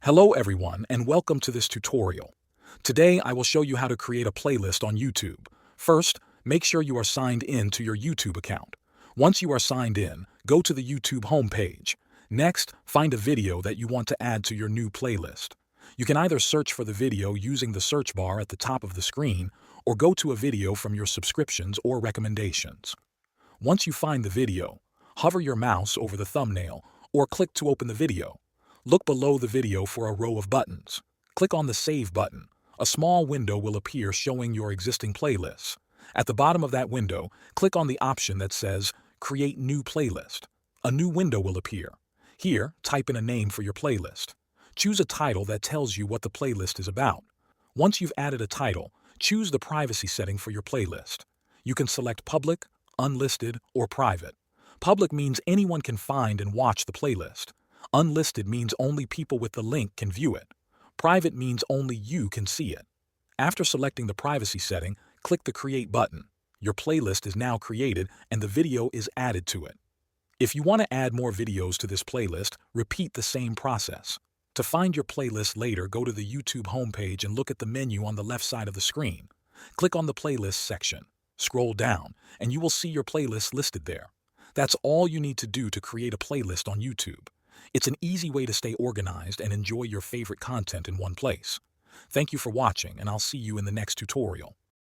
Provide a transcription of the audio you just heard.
Hello everyone and welcome to this tutorial. Today I will show you how to create a playlist on YouTube. First, make sure you are signed in to your YouTube account. Once you are signed in, go to the YouTube homepage. Next, find a video that you want to add to your new playlist. You can either search for the video using the search bar at the top of the screen or go to a video from your subscriptions or recommendations. Once you find the video, hover your mouse over the thumbnail or click to open the video. Look below the video for a row of buttons. Click on the Save button. A small window will appear showing your existing playlists. At the bottom of that window, click on the option that says Create New Playlist. A new window will appear. Here, type in a name for your playlist. Choose a title that tells you what the playlist is about. Once you've added a title, choose the privacy setting for your playlist. You can select Public, Unlisted, or Private. Public means anyone can find and watch the playlist. Unlisted means only people with the link can view it. Private means only you can see it. After selecting the privacy setting, click the Create button. Your playlist is now created and the video is added to it. If you want to add more videos to this playlist, repeat the same process. To find your playlist later, go to the YouTube homepage and look at the menu on the left side of the screen. Click on the Playlist section. Scroll down, and you will see your playlist listed there. That's all you need to do to create a playlist on YouTube. It's an easy way to stay organized and enjoy your favorite content in one place. Thank you for watching, and I'll see you in the next tutorial.